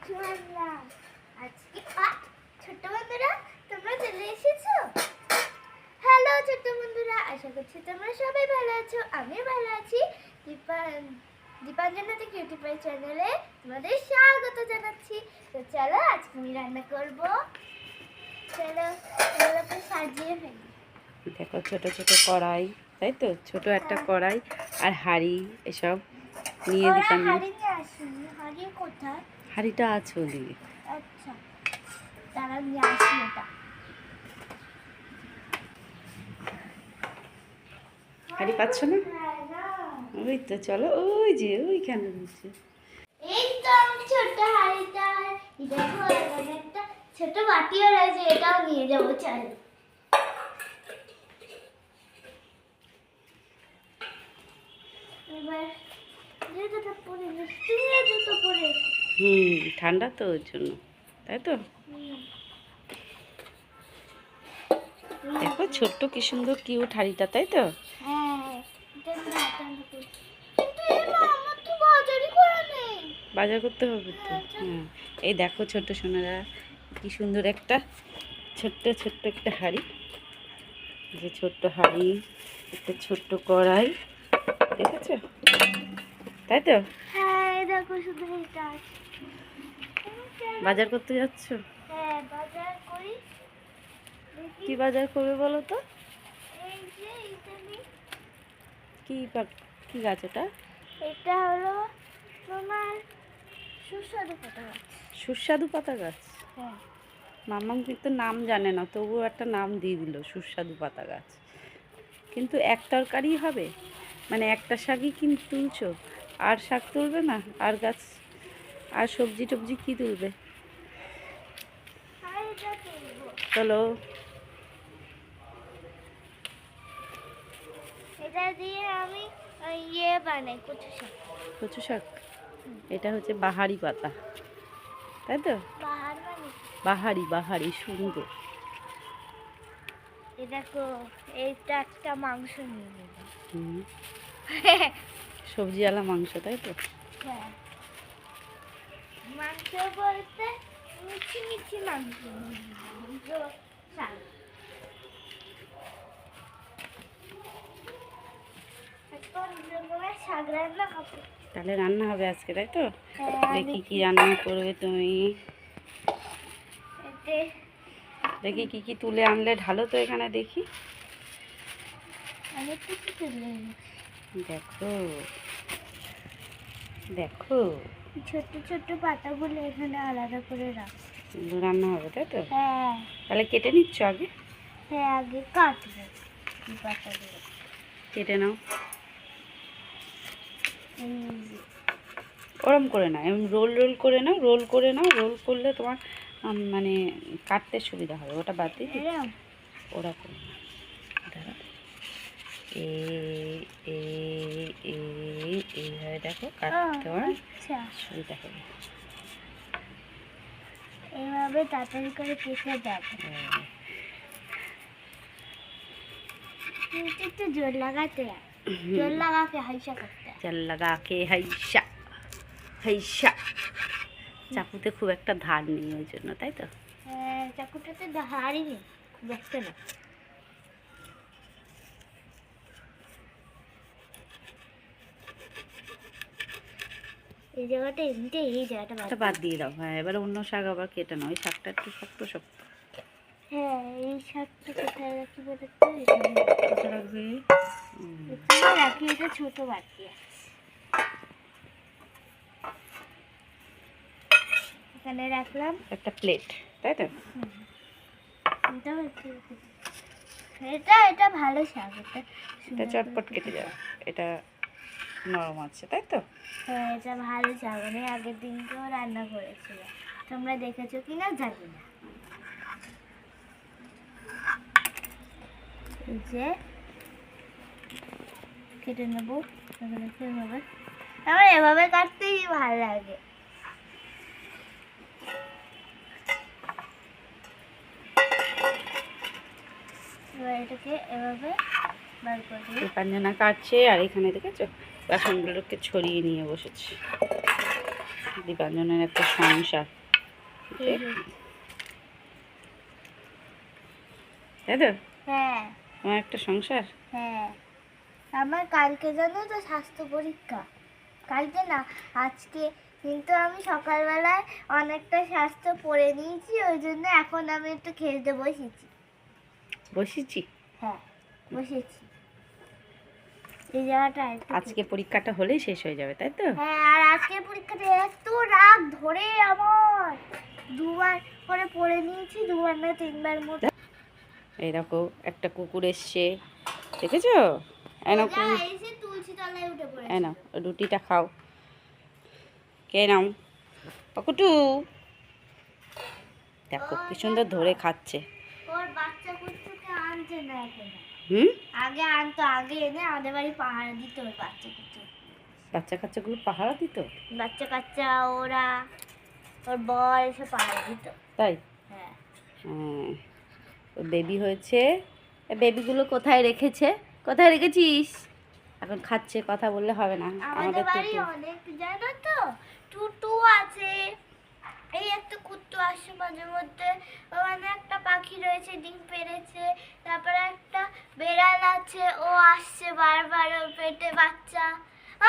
আজকে ছোট্ট বন্ধুরা তোমরা চলে এসেছো। হ্যালো ছোট্ট বন্ধুরা, আশা করছি তোমরা সবাই ভালো আছো। আমিও ভালো আছি। দীপাঞ্জনা থেকে ইউটিউব চ্যানেলে তোমাদের স্বাগত জানাচ্ছি। তো চলো আজকে আমি রান্না করবো। চলো এগুলোকে সাজিয়ে ফেলি। দেখো ছোট ছোট কড়াই, তাই তো ছোট একটা কড়াই আর হাঁড়ি এসব নিয়ে দিতাম। হাঁড়ি নিয়ে আসিনি। হাঁড়ি কোথায়? হাঁড়িটা আছে ওদিকে। আচ্ছা তারা নিয়ে আসি এটা। হাঁড়ি পাচ্ছ না? ওই তো চলো, ওই যে ওইখানে রয়েছে। এই তো আমি ছোট হাঁড়িটা, দেখো এখানে একটা ছোট বাটিও রয়েছে, এটাও নিয়ে যাবো। চলো এবার জুতোটা পরে তুমিও জুতো পরে। ঠান্ডা তো ওর জন্য, তাই তো। দেখো ছোট্ট কি সুন্দর কিউট হাঁড়িটা, তাই তো। হ্যাঁ এটা কিন্তু আমার তো বাজারই করা নেই। বাজার করতে হবে তো। হ্যাঁ এই দেখো ছোট্ট সোনারা, কি সুন্দর একটা ছোট্ট ছোট্ট একটা হাঁড়ি। যে ছোট্ট হাঁড়ি, একটা ছোট্ট কড়াই, দেখেছো, তাই তো। হ্যাঁ দেখো শুধু এটা। বাজার করতে যাচ্ছ? হ্যাঁ বাজার করি। কি বাজার করবে বলো তো? এই যে এটা নিয়ে। কি গাছ এটা? এটা হলো তোমার সুস্বাদু পাতা গাছ। সুস্বাদু পাতা গাছ। হ্যাঁ মাম্মাম কিন্তু নাম জানে না, তবুও একটা নাম দিয়ে দিল সুস্বাদু পাতা গাছ। কিন্তু এক তরকারি হবে, মানে একটা শাকই কিন্তু তুলছো, আর শাক তুলবে না? আর গাছ আর সবজি টবজি কি তুলবে? চলো। এটা দিয়ে আমি ইয়ে বানাই, কচু শাক। কচু শাক, এটা হচ্ছে বাহারি পাতা, তাই তো। বাহার মানে বাহারি বাহারি সুন্দর। এই দেখো এইটা একটা মাংস নিয়ে নেব। সবজিওয়ালা মাংস, তাই তো। হ্যাঁ মাংস বলতে মিঠি মিঠি মাংস। শাক শাক রান্না খাবো। তাহলে রান্না হবে আজকে, তাই তো। হ্যাঁ, দেখি কি রান্না করবে তুমি। এতে দেখি কি কি তুলে আনলে, ঢালো তো এখানে দেখি। অনেক কিছু তুলে এনেছি। দেখো দেখো, ছোট্ট ছোট্ট পাতাগুলো এখানে আলাদা করে রাখ। রান্না হবে, তাই তো। হ্যাঁ তাহলে কেটে নিচ্ছ আগে? হ্যাঁ আগে কাটবো এই পাতাগুলো। কেটে নাও। এই যে। ওরম করে না, এমন রোল রোল করে নাও, রোল করে নাও। রোল করলে তোমার মানে কাটতে সুবিধা হবে। ওটা বাদ দিয়ে এরম? ওরা করে না। দাঁড়া, এইভাবে দেখো কাটতে তোমার আচ্ছা সুবিধা হবে। এইভাবে তাড়াতাড়ি করে কেটে দেব। কিন্তু একটু জোর লাগাতে হয়। জোর লাগাকে হাইসা করতে হয়। চাল লাগা কে হাইসা হাইসা। চাকুতে খুব একটা ধার নেই ওই জন্য, তাই তো। হ্যাঁ চাকুটাতে ধারই নেই, খুব একটা না। এই জায়গাটা এমনিতে, এই জায়গাটা বাদ দিয়ে দাও। হ্যাঁ এবার অন্য শাক আবার কেটে নাও। ওই শাকটা একটু শক্ত শক্ত। হ্যাঁ এই শাকটা কোথায় রাখি বলতো? এখানে কোথায় রাখবে? এখানে রাখি। এটা ছোট বাটি আছে, এখানে রাখলাম একটা প্লেট, তাই তো। এটা হচ্ছে এটা এটা ভালো শাক। এটা চটপট কেটে যাবে, এটা নরম আছে, তাই তো। হ্যাঁ এটা ভালো শাক। আমি আগের দিনকেও রান্না করেছিলাম, তোমরা দেখেছো কিনা জানি না। এই যে কেটে নেবো এভাবে। আমার এভাবে কাটতেই ভালো লাগে। এবার এটাকে এভাবে বার করে দিই। দীপাঞ্জনা কাটছে, আর এখানে দেখেছো বাসনগুলোকে ছড়িয়ে নিয়ে বসেছে। দীপাঞ্জনের একটা সংসার। এই যে। তাই তো হ্যাঁ তোমার একটা সংসার। হ্যাঁ, আমার কালকে জানো তো স্বাস্থ্য পরীক্ষা। কালকে না, আজকে। কিন্তু আমি সকালবেলায় অনেকটা স্বাস্থ্য পড়ে নিয়েছি, ওই জন্য এখন আমি একটু খেলতে বসেছি। বসেছি। হ্যাঁ, বসেছি। এই জায়গাটা একটু আজকে পরীক্ষাটা হলেই শেষ হয়ে যাবে, তাই তো? হ্যাঁ, আর আজকের পরীক্ষাতে এত রাগ ধরে আমার, দুবার করে পড়ে নিয়েছি, দুবার না তিনবার মতো। এই দেখো একটা কুকুর এসছে, দেখেছো? এনো ওরা এসে তুলসী তলায় উঠে পড়েছে। এনো রুটিটা খাও। কে নাও পকুটু, দেখো কি সুন্দর ধরে খাচ্ছে। ওর বাচ্চা কুকুরকে আনছে না এখন। হুম, আগে আনতো, আগে এনে আমাদের বাড়ি পাহাড় দিত ওর বাচ্চা কুকুর। বাচ্চা কাচ্চাগুলো পাহারা দিত। বাচ্চা কাচ্চা ওরা, ওর বর এসে পাহাড় দিত। তাই? হ্যাঁ। বেবি হয়েছে। বেবিগুলো কোথায় রেখেছে? কোথায় রেখেছিস? এখন খাচ্ছে, কথা বললে হবে না। আমাদের বাড়ি টুটু। অনেক, জানো তো, টুটু আছে। এই একটা কুত্তু আসে মাঝে মধ্যে, ওখানে একটা পাখি রয়েছে, ডিম পেড়েছে। তারপরে একটা বেড়াল আছে, ও আসছে বারবার, ওর পেটে বাচ্চা।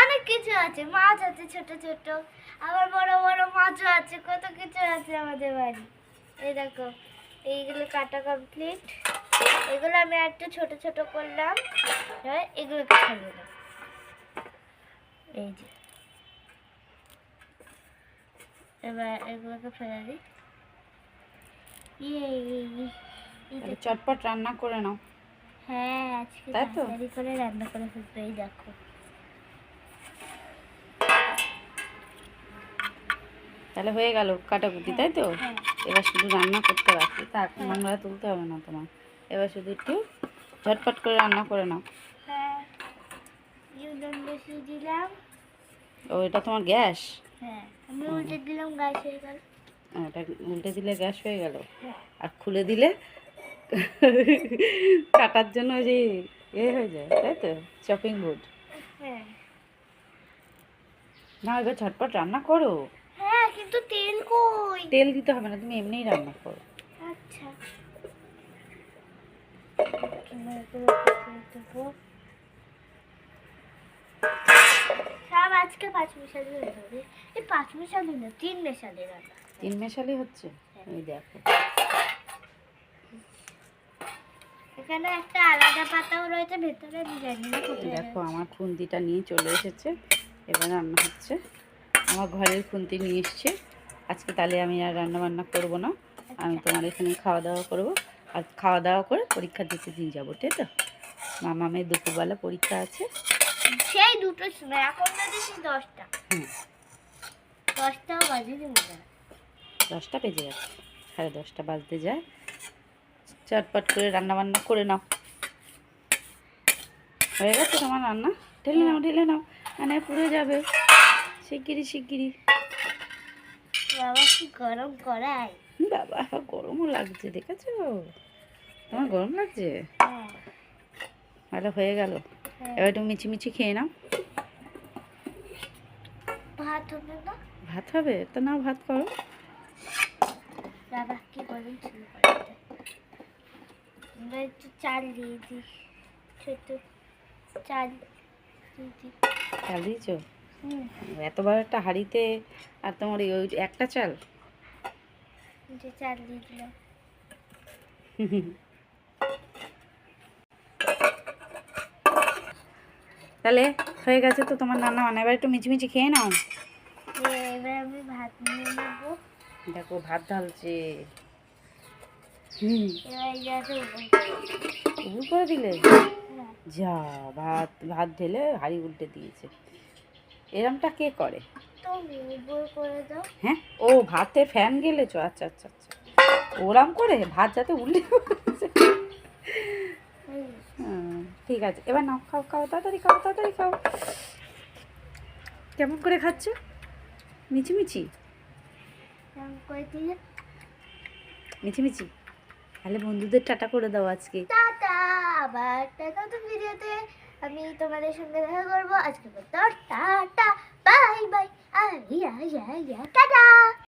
অনেক কিছু আছে, মাছ আছে ছোট ছোট, আবার বড় বড় মাছও আছে, কত কিছু আছে আমাদের বাড়ি। এই দেখো, এইগুলো কাটা কমপ্লিট। এগুলো আমি একটু ছোট ছোট করলাম, এবার এগুলোকে খাইয়ে দেবো। এই যে, এবার এগুলোকে ফেলে দিই। তাহলে চটপট রান্না করে নাও। হ্যাঁ, আজকে তাই তো? তাড়াতাড়ি করে রান্না করে ফেলতে। এই দেখো, তাহলে হয়ে গেল কাটাকুটি, তাই তো? হ্যাঁ। এবার শুধু রান্না করতে বাকি। থাক, নোংরা তুলতে হবে না তোমার। এবার শুধু একটু ঝটপট করে রান্না করে নাও। হ্যাঁ, ইউদন বসিয়ে দিলাম। ও, এটা তোমার গ্যাস? হ্যাঁ, আমি উল্টে দিলাম, গাছ হয়ে গেল। এটা উল্টে দিলে গ্যাস হয়ে গেল, হ্যাঁ। আর খুলে দিলে কাটার জন্য যে হয়ে যায়, তাই তো? Chopping board. হ্যাঁ না, এবার ঝটপট রান্না করো। হ্যাঁ, কিন্তু তেল কই? তেল দিতে হবে না, তুমি এমনিই রান্না করো। আচ্ছা, সব আজকে 5 মিশালি হয়ে যাবে। এই 5 মিশালি না, 3 মিশালি রান্না। 3 মেশালি হচ্ছে। এই দেখো, এখানে একটা আলাদা পাতাও রয়েছে ভেতরে, আমি জানি না কোথায় দেখো রয়েছে। আমার খুন্তিটা নিয়ে চলে এসেছে, এবার রান্না হচ্ছে। আমার ঘরের খুন্তি নিয়ে এসছে। আজকে তাহলে আমি আর রান্না বান্না করবো না, আমি তোমার এখানে খাওয়া দাওয়া করবো। আর খাওয়া দাওয়া করে পরীক্ষা দিতে দিয়ে যাবো, ঠিক তো? মামামের দুপুরবেলা পরীক্ষা আছে। সেই দুটোর সময়, এখন যদি সেই 10টা, হুম, 10টাও বাজেনি মনে হয়। 10টা বেজে যাচ্ছে, 10:30 বাজতে যায়। চটপট করে রান্না বান্না করে নাও। হয়ে গেছে তোমার রান্না? ঢেলে নাও, ঢেলে নাও, মানে পুড়ে যাবে। শিগগিরি শিগগিরি। বাবা কি গরম করায়। বাবা, গরমও লাগছে, দেখেছো? তোমার গরম লাগছে? হ্যাঁ ভালো হয়ে গেল। হ্যাঁ। এবার একটু মিচি খেয়ে নাও। ভাত হবে না? ভাত হবে তো? নাও, ভাত করো। বাবা কি গরম ছিল কড়াইতে। আমরা একটু চাল দিয়ে দিই, ছোট চাল দিয়ে দিই। চাল দিয়েছো? হুম, এত বড় একটা হাঁড়িতে, আর তোমার ওই একটা চাল? যে চাল দিয়ে দিলাম। তাহলে হয়ে গেছে তো তোমার রান্না বান্না। এবার একটু মিচি খেয়ে নাও। এবার আমি ভাত নিয়ে নেবো। দেখো ভাত ঢালছে। এবার এই জায়গাটা উবুর করে দিলে? যা, ভাত ভাত ঢেলে হাঁড়ি উল্টে দিয়েছে। এরমটা কে করে? তুমি উপর করে দাও। হ্যাঁ, ও ভাতে ফ্যান গেলেছো? আচ্ছা আচ্ছা আচ্ছা, ওরম করে ভাত যাতে উল্টে পড়েছে। ঠিক আছে, এবার নাও, খাও খাও, তাড়াতাড়ি খাও, তাড়াতাড়ি খাও। কেমন করে খাচ্ছ? মিচি করে দিয়ে মিচি। তাহলে বন্ধুদের টাটা করে দাও আজকে। টাটা। আবার একটা নতুন ভিডিওতে আমি তোমাদের সঙ্গে দেখা করবো। আজকে টাটা, বাই বাই, টাটা।